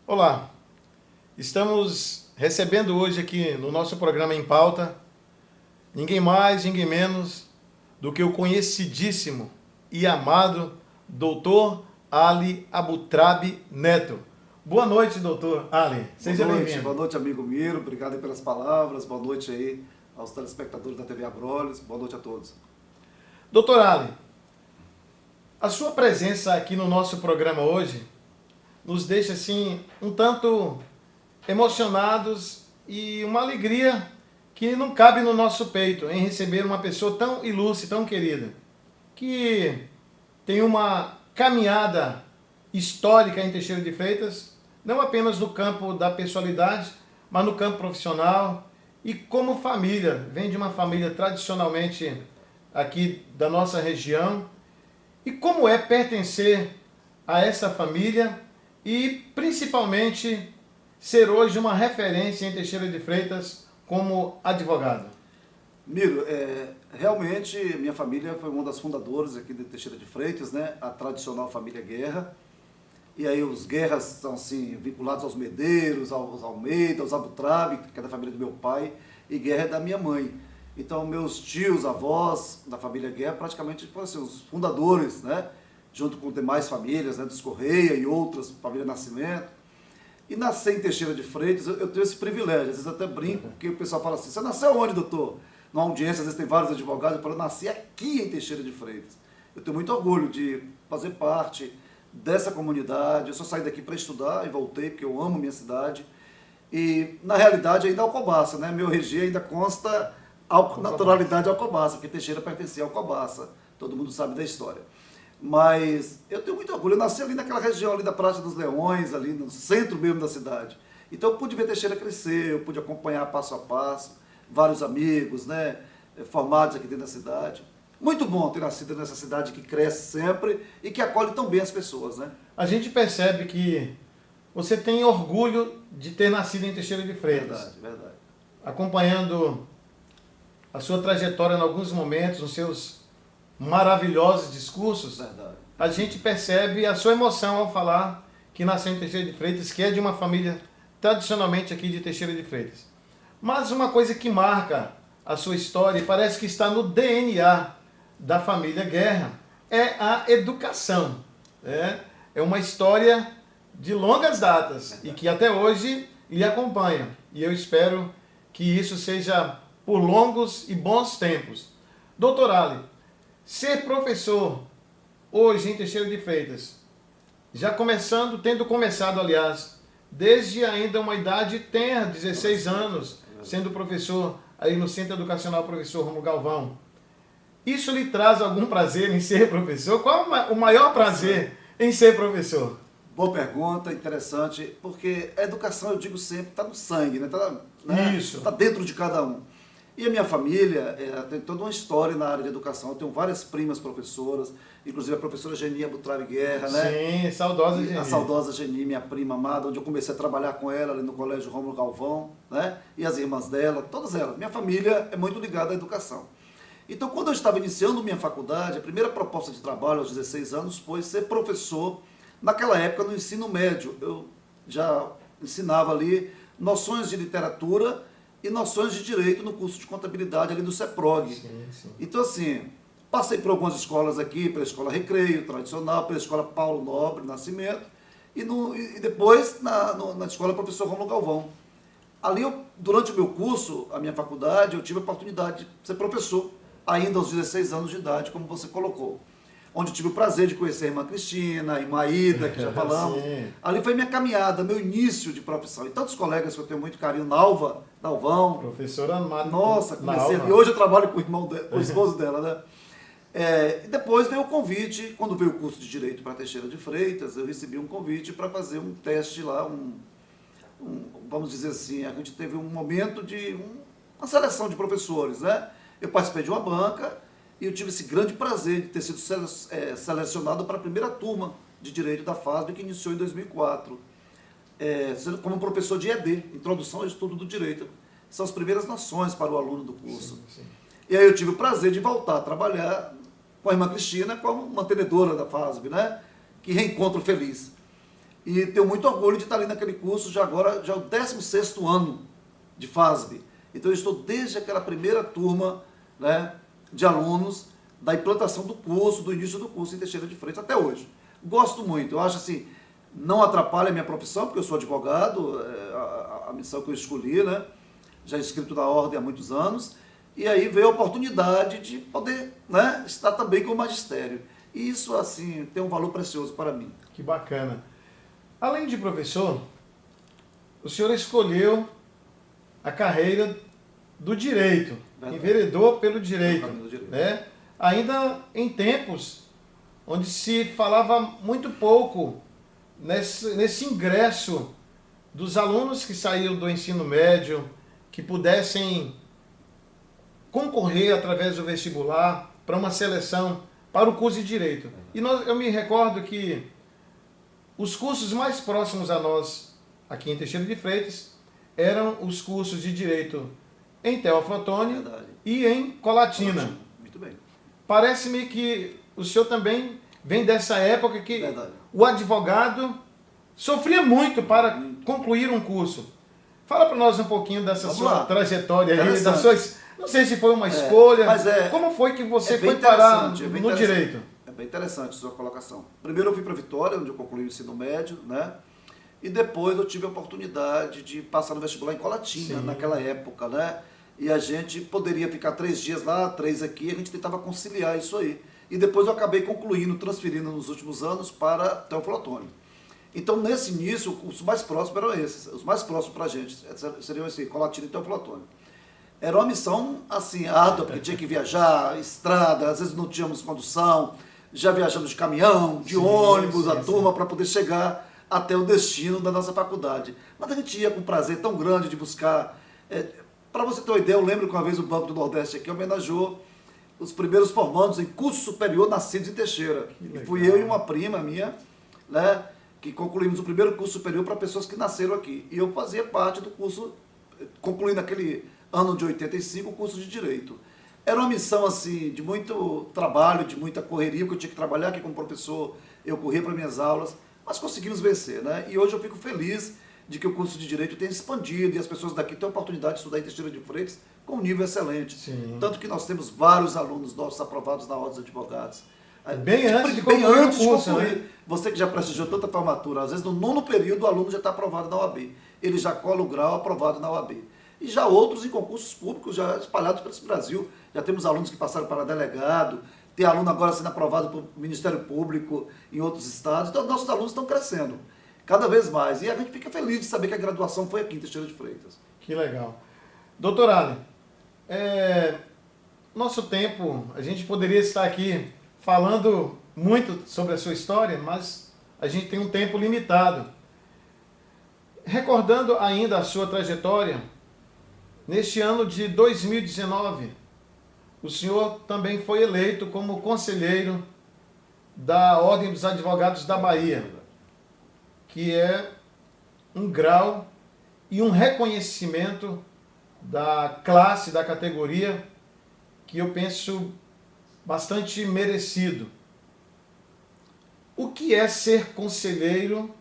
Olá, estamos recebendo hoje aqui no nosso programa Em Pauta ninguém mais, ninguém menos do que o conhecidíssimo e amado Dr. Ali Abutrab Neto. Boa noite, doutor Ali. Seja bem-vindo. Boa noite, amigo Miro. Obrigado aí pelas palavras. Boa noite aí aos telespectadores da TV Abrolhos. Boa noite a todos. Doutor Ali, a sua presença aqui no nosso programa hoje nos deixa assim um tanto emocionados e uma alegria que não cabe no nosso peito em receber uma pessoa tão ilustre, tão querida, que tem uma caminhada histórica em Teixeira de Freitas, não apenas no campo da pessoalidade, mas no campo profissional e como família. Vem de uma família tradicionalmente aqui da nossa região. E como é pertencer a essa família e principalmente ser hoje uma referência em Teixeira de Freitas como advogado? Miro, realmente minha família foi uma das fundadoras aqui de Teixeira de Freitas, né? A tradicional família Guerra. E aí os Guerras são assim, vinculados aos Medeiros, aos Almeida, aos Abutrab, que é da família do meu pai, e Guerra é da minha mãe. Então meus tios, avós da família Guerra praticamente foram assim, os fundadores, né? Junto com demais famílias, né, dos Correia e outras, família Nascimento. E nascer em Teixeira de Freitas, eu tenho esse privilégio, às vezes eu até brinco, porque o pessoal fala assim, você nasceu onde, doutor? Numa audiência, às vezes tem vários advogados, eu falo, eu nasci aqui em Teixeira de Freitas. Eu tenho muito orgulho de fazer parte dessa comunidade, eu só saí daqui para estudar e voltei, porque eu amo minha cidade. E, na realidade, ainda Alcobaça, né? Meu RG ainda consta naturalidade Alcobaça, porque Teixeira pertencia a Alcobaça, todo mundo sabe da história. Mas eu tenho muito orgulho, eu nasci ali naquela região ali da Praça dos Leões, ali no centro mesmo da cidade. Então eu pude ver Teixeira crescer, eu pude acompanhar passo a passo, vários amigos, né, formados aqui dentro da cidade. Muito bom ter nascido nessa cidade que cresce sempre e que acolhe tão bem as pessoas, né? A gente percebe que você tem orgulho de ter nascido em Teixeira de Freitas. Verdade, verdade. Acompanhando a sua trajetória em alguns momentos, os seus maravilhosos discursos, Verdade. A gente percebe a sua emoção ao falar que nasceu em Teixeira de Freitas, que é de uma família tradicionalmente aqui de Teixeira de Freitas. Mas uma coisa que marca a sua história, e parece que está no DNA da família Guerra, é a educação. É uma história de longas datas e que até hoje lhe acompanha. E eu espero que isso seja por longos e bons tempos. Doutor Ali, ser professor hoje em Teixeira de Freitas, tendo começado, aliás, desde ainda uma idade tenra, 16 anos, sendo professor aí no Centro Educacional Professor Romulo Galvão. Isso lhe traz algum prazer em ser professor? Qual o maior prazer em ser professor? Boa pergunta, interessante, porque a educação, eu digo sempre, está no sangue, né? Isso. Está dentro de cada um. E a minha família tem toda uma história na área de educação. Eu tenho várias primas professoras, inclusive a professora Geni Abutrab Guerra, né? Sim, saudosa Geni. A saudosa Geni, minha prima amada, onde eu comecei a trabalhar com ela ali no Colégio Romulo Galvão, né? E as irmãs dela, todas elas. Minha família é muito ligada à educação. Então, quando eu estava iniciando minha faculdade, a primeira proposta de trabalho aos 16 anos foi ser professor. Naquela época, no ensino médio, eu já ensinava ali noções de literatura e noções de direito no curso de contabilidade ali do CEPROG. Sim, sim. Então, assim, passei por algumas escolas aqui, pela Escola Recreio, tradicional, pela Escola Paulo Nobre, Nascimento, e depois na Escola Professor Romulo Galvão. Ali, durante o meu curso, a minha faculdade, eu tive a oportunidade de ser professor, ainda aos 16 anos de idade, como você colocou. Onde eu tive o prazer de conhecer a irmã Cristina, a irmã Ida, que já falamos. Ali foi minha caminhada, meu início de profissão. E tantos colegas que eu tenho muito carinho, Dalvão. Professora amada. Nossa, comecei ali. Hoje eu trabalho com o esposo dela, né? E depois veio o convite, quando veio o curso de Direito para Teixeira de Freitas, eu recebi um convite para fazer um teste lá, vamos dizer assim, a gente teve um momento de uma seleção de professores, né? Eu participei de uma banca e eu tive esse grande prazer de ter sido selecionado para a primeira turma de Direito da FASB, que iniciou em 2004, como professor de ED, Introdução ao Estudo do Direito. São as primeiras noções para o aluno do curso. Sim, sim. E aí eu tive o prazer de voltar a trabalhar com a irmã Cristina como mantenedora da FASB, né? Que reencontro feliz. E tenho muito orgulho de estar ali naquele curso, já é o 16º ano de FASB. Então eu estou desde aquela primeira turma, né, de alunos, da implantação do curso, do início do curso em Teixeira de Freitas até hoje. Gosto muito, eu acho assim, não atrapalha a minha profissão, porque eu sou advogado, a missão que eu escolhi, né? Já inscrito na ordem há muitos anos, e aí veio a oportunidade de poder, né, estar também com o magistério. E isso, assim, tem um valor precioso para mim. Que bacana. Além de professor, o senhor escolheu a carreira do direito, enveredou pelo direito, né? Ainda em tempos onde se falava muito pouco nesse ingresso dos alunos que saíram do ensino médio, que pudessem concorrer através do vestibular para uma seleção para o curso de Direito. E eu me recordo que os cursos mais próximos a nós, aqui em Teixeira de Freitas, eram os cursos de Direito em Teófilo Otoni e em Colatina. Muito bem. Parece-me que o senhor também vem dessa época que Verdade. O advogado sofria muito para concluir um curso. Fala para nós um pouquinho dessa sua trajetória aí, das suas... Não sei se foi uma escolha, mas como foi que você foi parar no direito? É bem interessante a sua colocação. Primeiro eu fui para Vitória, onde eu concluí o ensino médio, né? E depois eu tive a oportunidade de passar no vestibular em Colatina, naquela época, né? E a gente poderia ficar 3 dias lá, 3 aqui, a gente tentava conciliar isso aí. E depois eu acabei concluindo, transferindo nos últimos anos para Teófilo Otoni. Então, nesse início, os mais próximos eram esses. Os mais próximos para a gente seriam esse, Colatina e Teófilo Otoni. Era uma missão, assim, árdua, porque tinha que viajar, estrada, às vezes não tínhamos condução, já viajamos de caminhão, de ônibus, a turma, para poder chegar até o destino da nossa faculdade. Mas a gente ia com um prazer tão grande de buscar. Para você ter uma ideia, eu lembro que uma vez o Banco do Nordeste aqui homenageou os primeiros formandos em curso superior nascidos em Teixeira. E fui eu e uma prima minha, né, que concluímos o primeiro curso superior para pessoas que nasceram aqui. E eu fazia parte do curso, concluindo aquele ano de 85, o curso de Direito. Era uma missão, assim, de muito trabalho, de muita correria, porque eu tinha que trabalhar aqui como professor, eu corria para minhas aulas, mas conseguimos vencer, né? E hoje eu fico feliz de que o curso de Direito tenha expandido e as pessoas daqui têm a oportunidade de estudar em Teixeira de Freitas com um nível excelente. Sim. Tanto que nós temos vários alunos nossos aprovados na Ordem dos Advogados. Bem antes de concluir o curso, né? Você que já prestigiou tanta formatura, às vezes no 9º período o aluno já está aprovado na OAB. Ele já cola o grau aprovado na OAB. E já outros em concursos públicos, já espalhados pelo Brasil. Já temos alunos que passaram para delegado, tem aluno agora sendo aprovado pelo Ministério Público em outros estados. Então, nossos alunos estão crescendo cada vez mais. E a gente fica feliz de saber que a graduação foi aqui em Teixeira de Freitas. Que legal. Doutor Allen, nosso tempo, a gente poderia estar aqui falando muito sobre a sua história, mas a gente tem um tempo limitado. Recordando ainda a sua trajetória, neste ano de 2019, o senhor também foi eleito como conselheiro da Ordem dos Advogados da Bahia, que é um grau e um reconhecimento da classe, da categoria, que eu penso bastante merecido. O que é ser conselheiro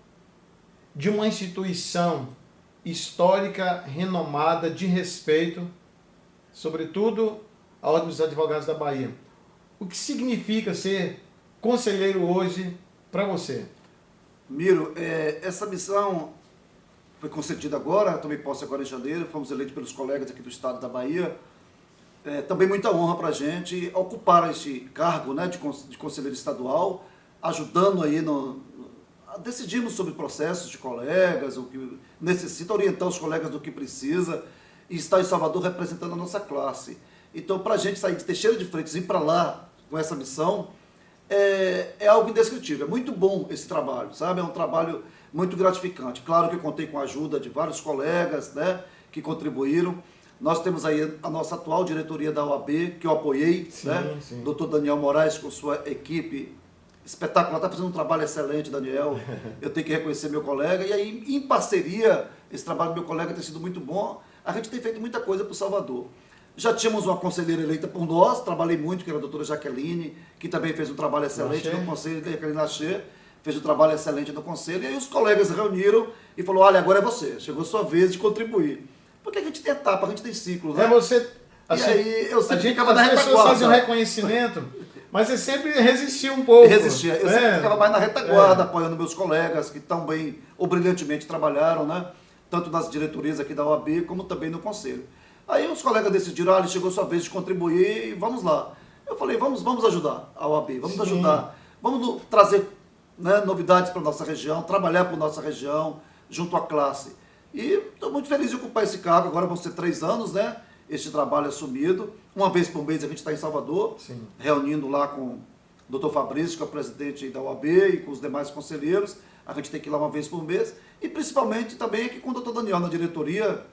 de uma instituição histórica, renomada, de respeito, sobretudo a Ordem dos Advogados da Bahia? O que significa ser conselheiro hoje para você? Miro, essa missão foi concedida agora, tomei posse agora em janeiro, fomos eleitos pelos colegas aqui do estado da Bahia. Também muita honra para a gente ocupar esse cargo, né, de conselheiro estadual, ajudando aí a decidirmos sobre processos de colegas, o que necessita, orientar os colegas do que precisa, e estar em Salvador representando a nossa classe. Então, para a gente sair de Teixeira de Freitas e ir para lá, com essa missão, é algo indescritível. É muito bom esse trabalho, sabe? É um trabalho muito gratificante. Claro que eu contei com a ajuda de vários colegas, né, que contribuíram. Nós temos aí a nossa atual diretoria da OAB, que eu apoiei, Sim, né? sim. Dr. Daniel Moraes com sua equipe espetacular, está fazendo um trabalho excelente, Daniel. Eu tenho que reconhecer meu colega. E aí, em parceria, esse trabalho do meu colega tem sido muito bom. A gente tem feito muita coisa para o Salvador. Já tínhamos uma conselheira eleita por nós, trabalhei muito, que era a doutora Jaqueline, que também fez um trabalho excelente no conselho, Jaqueline Lachê, fez um trabalho excelente no conselho, e aí os colegas se reuniram e falaram, olha, agora é você, chegou a sua vez de contribuir. Porque a gente tem etapa, a gente tem ciclo, né? Você, assim, e aí eu sempre ficava na na retaguarda. As pessoas fazem um reconhecimento, mas você sempre resistiu um pouco. Resistia, eu sempre ficava mais na retaguarda, apoiando meus colegas, que tão bem ou brilhantemente trabalharam, né? Tanto nas diretorias aqui da OAB, como também no conselho. Aí os colegas decidiram, olha, chegou a sua vez de contribuir e vamos lá. Eu falei, vamos ajudar a OAB, vamos ajudar, vamos trazer, né, novidades para a nossa região, trabalhar para a nossa região, junto à classe. E estou muito feliz de ocupar esse cargo, agora vão ser 3 anos, né, este trabalho assumido. Uma vez por mês a gente está em Salvador, reunindo lá com o Dr. Fabrício, que é o presidente da OAB, e com os demais conselheiros. A gente tem que ir lá uma vez por mês. E principalmente também aqui com o Dr. Daniel na diretoria,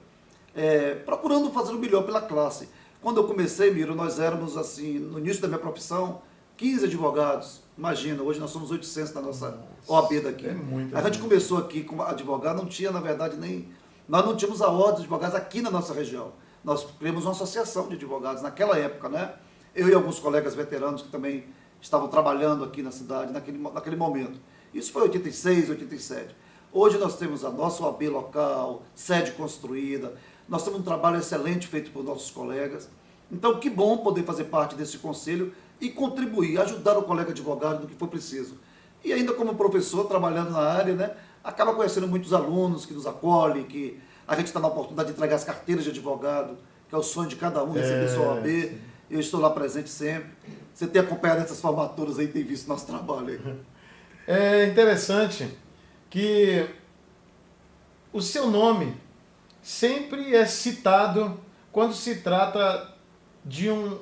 procurando fazer o melhor pela classe. Quando eu comecei, Miro, nós éramos, assim, no início da minha profissão, 15 advogados. Imagina, hoje nós somos 800 na nossa OAB daqui. A gente começou aqui como advogado, não tinha, na verdade, nós não tínhamos a ordem de advogados aqui na nossa região. Nós criamos uma associação de advogados naquela época, né? Eu e alguns colegas veteranos que também estavam trabalhando aqui na cidade naquele momento. Isso foi em 86, 87. Hoje nós temos a nossa OAB local, sede construída, nós temos um trabalho excelente feito por nossos colegas. Então, que bom poder fazer parte desse conselho e contribuir, ajudar o colega advogado no que for preciso. E ainda como professor, trabalhando na área, né, acaba conhecendo muitos alunos que nos acolhem, que a gente está na oportunidade de entregar as carteiras de advogado, que é o sonho de cada um, receber sua OAB. Sim. Eu estou lá presente sempre. Você tem acompanhado essas formaturas aí, tem visto nosso trabalho aí. É interessante que o seu nome sempre é citado quando se trata de um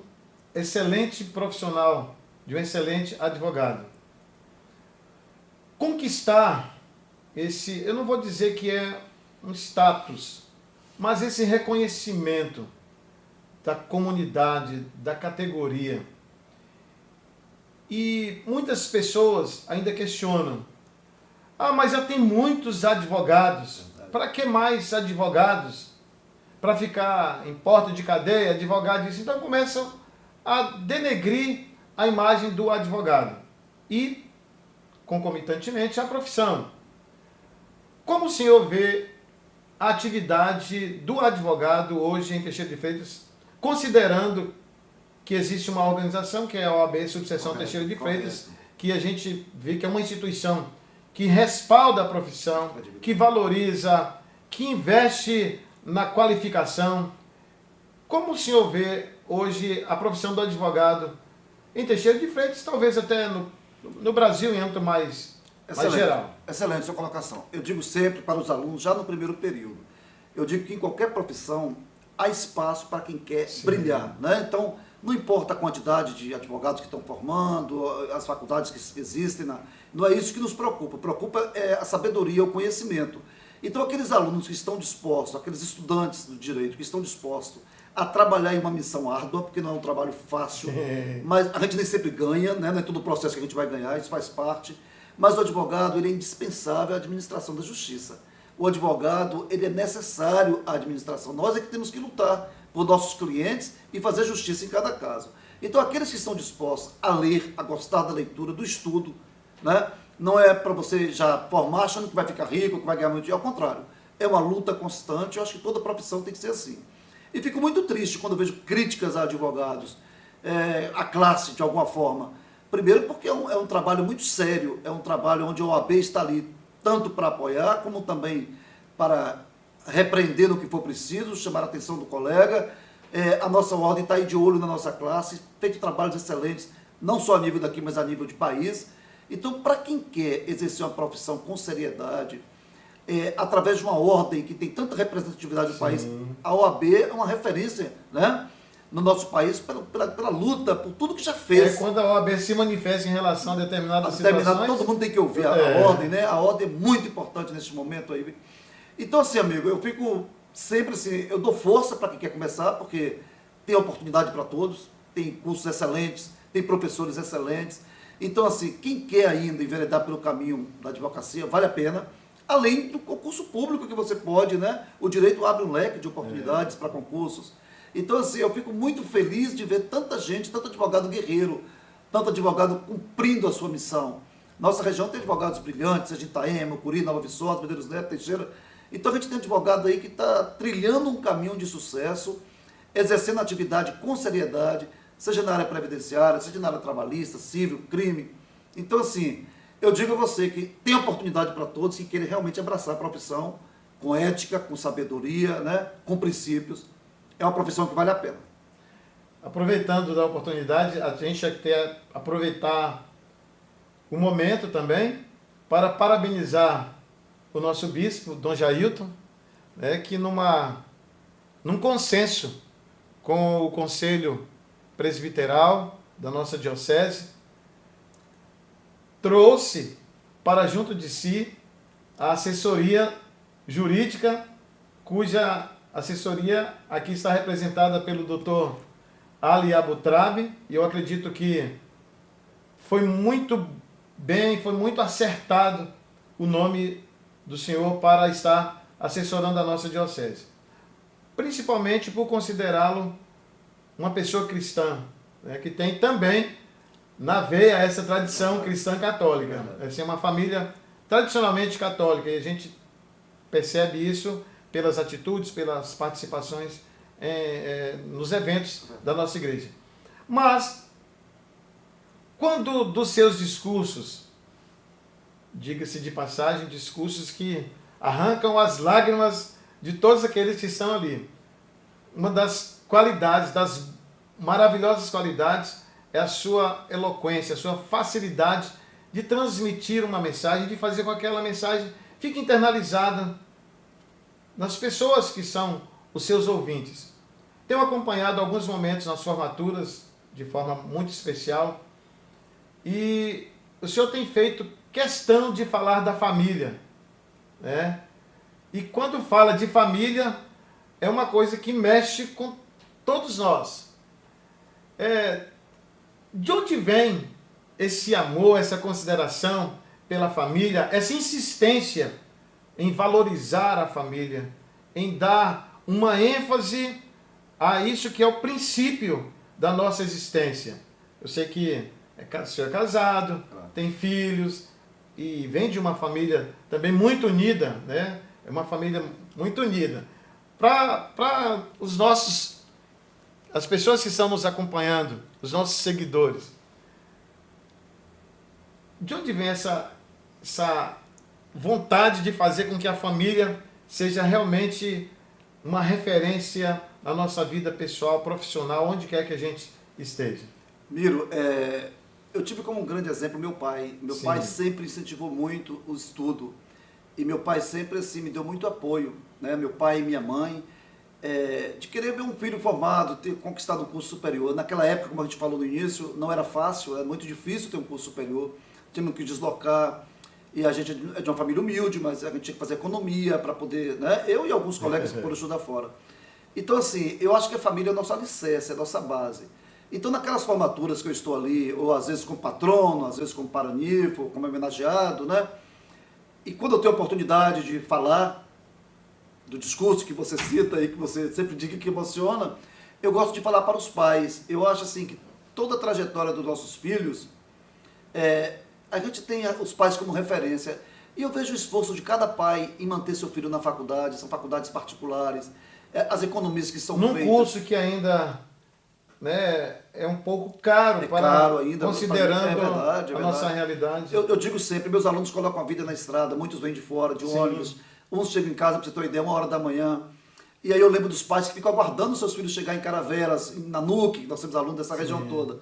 excelente profissional, de um excelente advogado. Conquistar esse, eu não vou dizer que é um status, mas esse reconhecimento da comunidade, da categoria. E muitas pessoas ainda questionam, mas já tem muitos advogados, para que mais advogados? Para ficar em porta de cadeia, advogado disso. Então começam a denegrir a imagem do advogado e, concomitantemente, a profissão. Como o senhor vê a atividade do advogado hoje em Teixeira de Freitas, considerando que existe uma organização, que é a OAB Subseção Teixeira de Freitas, que a gente vê que é uma instituição que respalda a profissão, que valoriza, que investe na qualificação. Como o senhor vê hoje a profissão do advogado em Teixeira de Freitas, talvez até no Brasil em âmbito mais geral? Excelente sua colocação. Eu digo sempre para os alunos, já no primeiro período, eu digo que em qualquer profissão há espaço para quem quer brilhar, né? Então, não importa a quantidade de advogados que estão formando, as faculdades que existem, não é isso que nos preocupa. Preocupa a sabedoria, o conhecimento. Então, aqueles alunos que estão dispostos, aqueles estudantes do direito que estão dispostos a trabalhar em uma missão árdua, porque não é um trabalho fácil, mas a gente nem sempre ganha, né? Não é todo o processo que a gente vai ganhar, isso faz parte. Mas o advogado, ele é indispensável à administração da justiça. O advogado, ele é necessário à administração. Nós é que temos que lutar por nossos clientes e fazer justiça em cada caso. Então, aqueles que estão dispostos a ler, a gostar da leitura, do estudo, né? Não é para você já formar achando que vai ficar rico, que vai ganhar muito dinheiro. Ao contrário, é uma luta constante. Eu acho que toda profissão tem que ser assim. E fico muito triste quando vejo críticas a advogados, a classe, de alguma forma. Primeiro porque é um trabalho muito sério, é um trabalho onde a OAB está ali tanto para apoiar, como também para repreender no que for preciso, chamar a atenção do colega. A nossa ordem está aí de olho na nossa classe, feito trabalhos excelentes, não só a nível daqui, mas a nível de país. Então, para quem quer exercer uma profissão com seriedade, através de uma ordem que tem tanta representatividade no país, a OAB é uma referência, né? no nosso país pela luta, por tudo que já É fez. quando a OAB se manifesta em relação a determinadas Terminado, situações. todo mundo tem que ouvir a ordem, né? A ordem é muito importante nesse momento aí. Então, assim, amigo, eu fico sempre assim, eu dou força para quem quer começar, porque tem oportunidade para todos, tem cursos excelentes, tem professores excelentes. Então, assim, quem quer ainda enveredar pelo caminho da advocacia, vale a pena. Além do concurso público que você pode, né? O direito abre um leque de oportunidades para concursos. Então, assim, eu fico muito feliz de ver tanta gente, tanto advogado guerreiro, tanto advogado cumprindo a sua missão. Nossa região tem advogados brilhantes, seja Itaém, Mucuri, Nova Viçosa, Medeiros Neto, Teixeira. Então, a gente tem advogado aí que está trilhando um caminho de sucesso, exercendo atividade com seriedade, seja na área previdenciária, seja na área trabalhista, civil, crime. Então, assim, eu digo a você que tem oportunidade para todos que querem realmente abraçar a profissão com ética, com sabedoria, né, com princípios. É uma profissão que vale a pena. Aproveitando da oportunidade, a gente quer aproveitar o momento também para parabenizar o nosso bispo, Dom Jailton, né, que num consenso com o Conselho Presbiteral da nossa diocese, trouxe para junto de si a assessoria jurídica, cuja assessoria aqui está representada pelo Dr. Ali Abutrabi, e eu acredito que foi muito bem, foi muito acertado o nome do senhor para estar assessorando a nossa diocese. Principalmente por considerá-lo uma pessoa cristã, né, que tem também na veia essa tradição cristã católica. Essa é uma família tradicionalmente católica, e a gente percebe isso pelas atitudes, pelas participações nos eventos da nossa igreja. Mas, quando dos seus discursos, diga-se de passagem, discursos que arrancam as lágrimas de todos aqueles que estão ali, uma das qualidades, das maravilhosas qualidades, é a sua eloquência, a sua facilidade de transmitir uma mensagem, de fazer com que aquela mensagem fique internalizada nas pessoas que são os seus ouvintes. Tenho acompanhado alguns momentos nas formaturas de forma muito especial, e o senhor tem feito questão de falar da família, né? E quando fala de família, é uma coisa que mexe com todos nós. De onde vem esse amor, essa consideração pela família, essa insistência em valorizar a família, em dar uma ênfase a isso que é o princípio da nossa existência? Eu sei que o senhor é casado, tem filhos e vem de uma família também muito unida, né? É uma família muito unida. Para as pessoas que estão nos acompanhando, os nossos seguidores, de onde vem essa vontade de fazer com que a família seja realmente uma referência na nossa vida pessoal, profissional, onde quer que a gente esteja? Miro, eu tive como um grande exemplo meu pai. Meu Sim. pai sempre incentivou muito o estudo. E meu pai sempre assim, me deu muito apoio, né? Meu pai e minha mãe, de querer ver um filho formado, ter conquistado um curso superior. Naquela época, como a gente falou no início, não era fácil, era muito difícil ter um curso superior. Tínhamos que deslocar. E a gente é de uma família humilde, mas a gente tinha que fazer economia para poder, né? Eu e alguns colegas que foram estudar fora. Então, assim, eu acho que a família é o nosso alicerce, é a nossa base. Então, naquelas formaturas que eu estou ali, ou às vezes como patrono, às vezes como paranifo, como homenageado, né? E quando eu tenho a oportunidade de falar do discurso que você cita aí, que você sempre diz que emociona, eu gosto de falar para os pais. Eu acho assim que toda a trajetória dos nossos filhos, a gente tem os pais como referência. E eu vejo o esforço de cada pai em manter seu filho na faculdade, são faculdades particulares, as economias que são feitas. Num curso que ainda, né, é um pouco caro, Caro ainda, considerando verdade, a nossa realidade. Eu digo sempre, meus alunos colocam a vida na estrada, muitos vêm de fora, de ônibus, uns chegam em casa, para você ter uma ideia, 1h da manhã. E aí eu lembro dos pais que ficam aguardando seus filhos chegar em Caravelas, na NUC, nós temos alunos dessa região toda.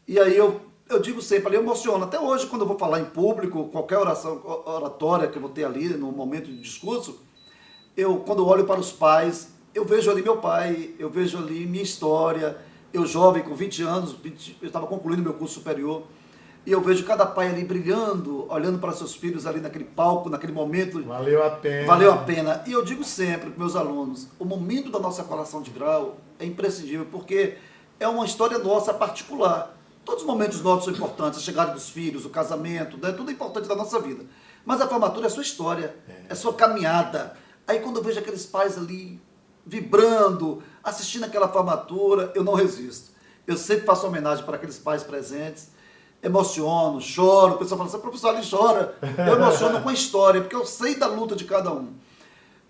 E aí eu digo sempre, ali eu emociono. Até hoje, quando eu vou falar em público, qualquer oratória que eu vou ter ali, no momento de discurso, quando eu olho para os pais, eu vejo ali meu pai, eu vejo ali minha história, eu jovem com 20 anos, eu estava concluindo meu curso superior, e eu vejo cada pai ali brilhando, olhando para seus filhos ali naquele palco, naquele momento. Valeu a pena. Valeu a pena. E eu digo sempre para meus alunos, o momento da nossa colação de grau é imprescindível, porque é uma história nossa particular. Todos os momentos nossos são importantes, a chegada dos filhos, o casamento, né? Tudo é importante da nossa vida. Mas a formatura é sua história, é sua caminhada. Aí quando eu vejo aqueles pais ali vibrando, assistindo aquela formatura, eu não resisto. Eu sempre faço homenagem para aqueles pais presentes, emociono, choro, o pessoal fala assim, professor, ali chora. Eu emociono com a história, porque eu sei da luta de cada um.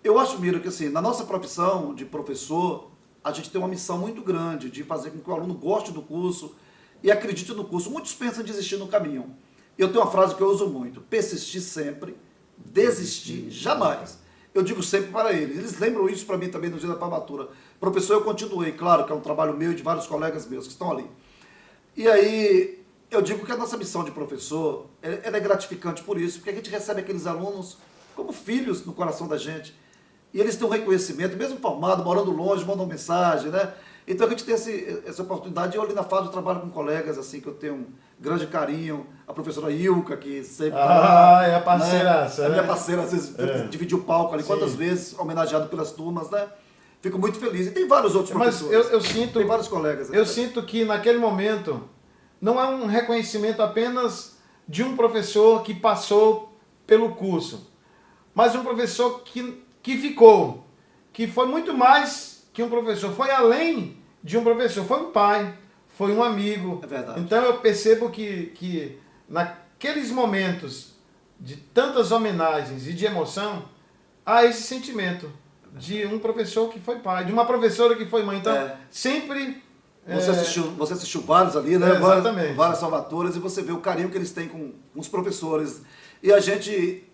Eu acho, Miro, que assim, na nossa profissão de professor, a gente tem uma missão muito grande de fazer com que o aluno goste do curso e acredite no curso. Muitos pensam em desistir no caminho. Eu tenho uma frase que eu uso muito, persistir sempre, desistir jamais. Eu digo sempre para eles, eles lembram isso para mim também no dia da formatura. Professor, eu continuei, claro que é um trabalho meu e de vários colegas meus que estão ali. E aí, eu digo que a nossa missão de professor, ela é gratificante por isso, porque a gente recebe aqueles alunos como filhos no coração da gente. E eles têm um reconhecimento, mesmo formado, morando longe, mandam mensagem, né? Então a gente tem essa oportunidade. Eu ali na fase eu trabalho com colegas, assim, que eu tenho um grande carinho. A professora Ilka, que sempre é a parceiraça, né? A né? minha parceira, às vezes, dividiu o palco ali, quantas vezes, homenageado pelas turmas, né? Fico muito feliz. E tem vários outros professores. Mas eu sinto... Tem vários colegas. Eu sinto que naquele momento não é um reconhecimento apenas de um professor que passou pelo curso, mas um professor que ficou, que foi muito mais que um professor, foi além de um professor, foi um pai, foi um amigo. É verdade. Então eu percebo que naqueles momentos de tantas homenagens e de emoção, há esse sentimento de um professor que foi pai, de uma professora que foi mãe. Então, sempre... Você assistiu vários ali, né? Exatamente. Várias formaturas, e você vê o carinho que eles têm com os professores. E a gente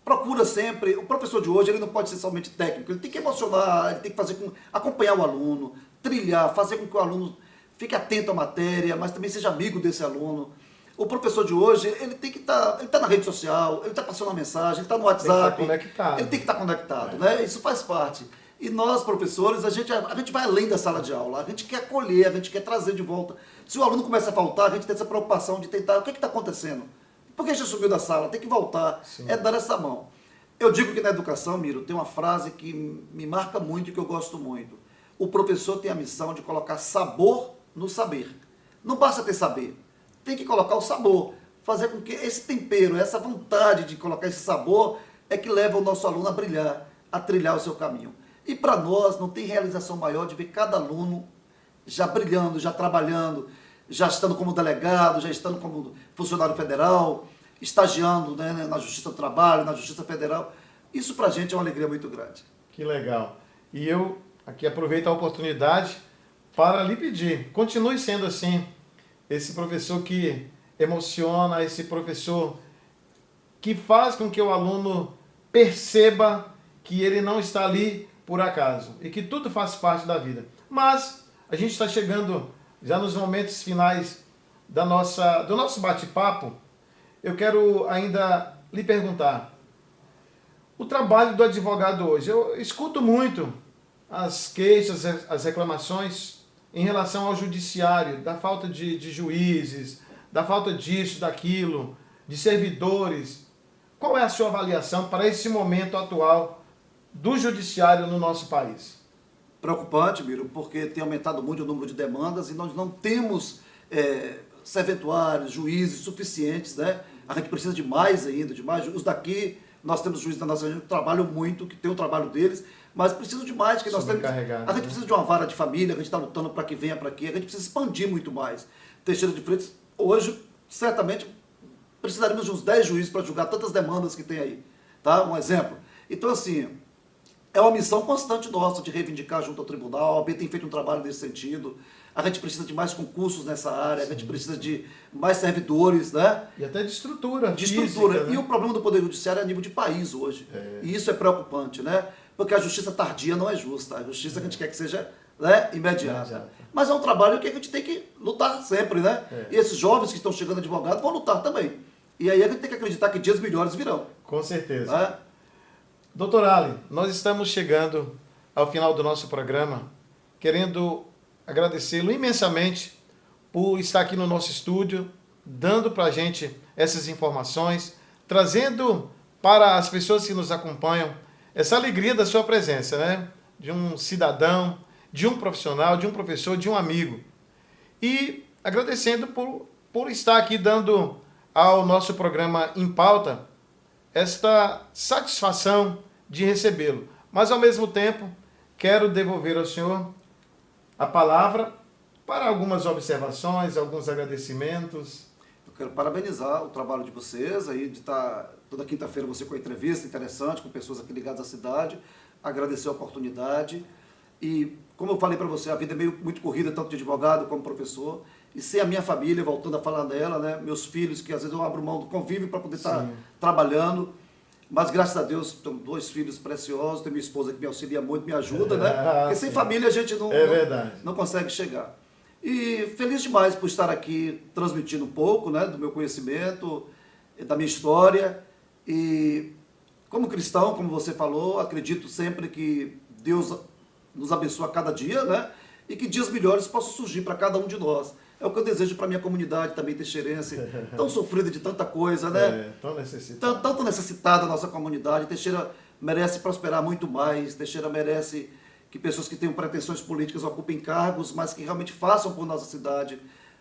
procura sempre, o professor de hoje, ele não pode ser somente técnico, ele tem que emocionar, ele tem que acompanhar o aluno, trilhar, fazer com que o aluno fique atento à matéria, mas também seja amigo desse aluno. O professor de hoje, ele tem que estar, ele tá na rede social, ele está passando uma mensagem, ele está no WhatsApp. Ele tem que estar conectado, né? Isso faz parte. E nós, professores, a gente vai além da sala de aula, a gente quer acolher, a gente quer trazer de volta. Se o aluno começa a faltar, a gente tem essa preocupação de tentar, o que está acontecendo? Por que já subiu da sala? Tem que voltar. Sim. É dar essa mão. Eu digo que na educação, Miro, tem uma frase que me marca muito e que eu gosto muito. O professor tem a missão de colocar sabor no saber. Não basta ter saber, tem que colocar o sabor. Fazer com que esse tempero, essa vontade de colocar esse sabor é que leva o nosso aluno a brilhar, a trilhar o seu caminho. E para nós não tem realização maior de ver cada aluno já brilhando, já trabalhando, já estando como delegado, já estando como funcionário federal, estagiando, né, na Justiça do Trabalho, na Justiça Federal. Isso para a gente é uma alegria muito grande. Que legal. E eu aqui aproveito a oportunidade para lhe pedir, continue sendo assim, esse professor que emociona, esse professor que faz com que o aluno perceba que ele não está ali por acaso e que tudo faz parte da vida. Mas a gente está chegando já nos momentos finais do nosso bate-papo. Eu quero ainda lhe perguntar, o trabalho do advogado hoje, eu escuto muito as queixas, as reclamações em relação ao judiciário, da falta de juízes, da falta disso, daquilo, de servidores. Qual é a sua avaliação para esse momento atual do judiciário no nosso país? Preocupante, Miro, porque tem aumentado muito o número de demandas e nós não temos serventuários, juízes suficientes, né? A gente precisa de mais ainda, de mais. Os daqui, nós temos juízes da nossa região que trabalham muito, que tem o trabalho deles, mas precisam de mais, que nós temos. A gente precisa de uma vara de família, a gente está lutando para que venha para aqui, a gente precisa expandir muito mais. Teixeira de Freitas, hoje, certamente, precisaríamos de uns 10 juízes para julgar tantas demandas que tem aí, tá? Um exemplo. Então, assim, é uma missão constante nossa de reivindicar junto ao tribunal, a OAB tem feito um trabalho nesse sentido, a gente precisa de mais concursos nessa área, a gente precisa de mais servidores, né? E até de estrutura. De estrutura. Né? E o problema do Poder Judiciário é a nível de país hoje. E isso é preocupante, né? Porque a justiça tardia não é justa. A justiça que a gente quer que seja, né, imediata. Mas é um trabalho que a gente tem que lutar sempre, né? E esses jovens que estão chegando advogados vão lutar também. E aí a gente tem que acreditar que dias melhores virão. Com certeza. Doutor Ali, nós estamos chegando ao final do nosso programa, querendo agradecê-lo imensamente por estar aqui no nosso estúdio, dando para a gente essas informações, trazendo para as pessoas que nos acompanham essa alegria da sua presença, né? De um cidadão, de um profissional, de um professor, de um amigo. E agradecendo por estar aqui dando ao nosso programa Em Pauta esta satisfação de recebê-lo. Mas, ao mesmo tempo, quero devolver ao senhor a palavra para algumas observações, alguns agradecimentos. Eu quero parabenizar o trabalho de vocês, aí de estar toda quinta-feira você com a entrevista interessante, com pessoas aqui ligadas à cidade, agradecer a oportunidade. E, como eu falei para você, a vida é muito corrida, tanto de advogado como professor, e sem a minha família, voltando a falar dela, né, meus filhos, que às vezes eu abro mão do convívio para poder estar trabalhando, mas graças a Deus tenho 2 filhos preciosos, tenho minha esposa que me auxilia muito, me ajuda, né, porque sem família a gente não consegue chegar. E feliz demais por estar aqui transmitindo um pouco, né, do meu conhecimento, da minha história, e como cristão, como você falou, acredito sempre que Deus nos abençoa a cada dia, né? E que dias melhores possam surgir para cada um de nós. É o que eu desejo para a minha comunidade também teixeirense, tão sofrida de tanta coisa, né? Tão necessitada. Tanto necessitada a nossa comunidade. Teixeira merece prosperar muito mais. Teixeira merece que pessoas que tenham pretensões políticas ocupem cargos, mas que realmente façam por nossa cidade.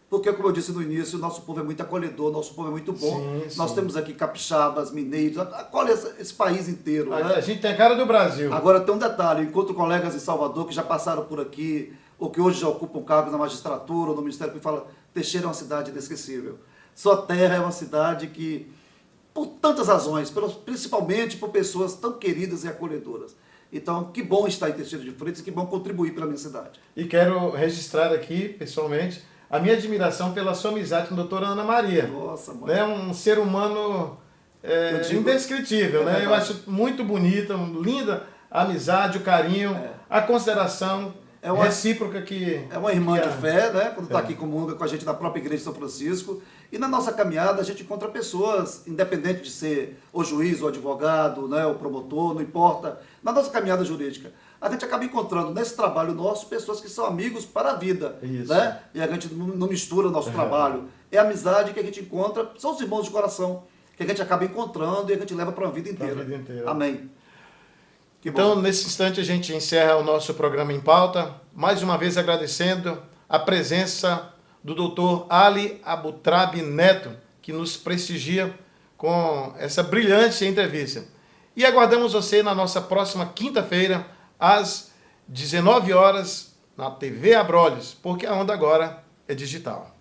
Porque, como eu disse no início, o nosso povo é muito acolhedor, nosso povo é muito bom. Sim. Nós temos aqui capixabas, mineiros, acolhe esse país inteiro. Né? A gente tem a cara do Brasil. Agora tem um detalhe, eu encontro colegas em Salvador que já passaram por aqui, ou que hoje já ocupam cargos na magistratura ou no Ministério, que falam, Teixeira é uma cidade inesquecível. Sua terra é uma cidade que, por tantas razões, principalmente por pessoas tão queridas e acolhedoras. Então, que bom estar em Teixeira de Freitas e que bom contribuir pela minha cidade. E quero registrar aqui, pessoalmente, a minha admiração pela sua amizade com a doutora Ana Maria. Nossa, mãe. Né? Um ser humano indescritível. Né? Eu acho muito bonita, linda a amizade, o carinho, a consideração recíproca que... É uma irmã de fé, né? Quando está aqui comunga com a gente na própria igreja de São Francisco. E na nossa caminhada a gente encontra pessoas, independente de ser o juiz, o advogado, né? O promotor, não importa. Na nossa caminhada jurídica, a gente acaba encontrando nesse trabalho nosso pessoas que são amigos para a vida. Isso. Né? E a gente não mistura o nosso trabalho. É a amizade que a gente encontra, são os irmãos de coração, que a gente acaba encontrando e a gente leva para a vida inteira. Amém. Então, nesse instante, a gente encerra o nosso programa Em Pauta, mais uma vez agradecendo a presença do Dr. Ali Abutrab Neto, que nos prestigia com essa brilhante entrevista. E aguardamos você na nossa próxima quinta-feira, às 19 horas, na TV Abrolhos, porque a onda agora é digital.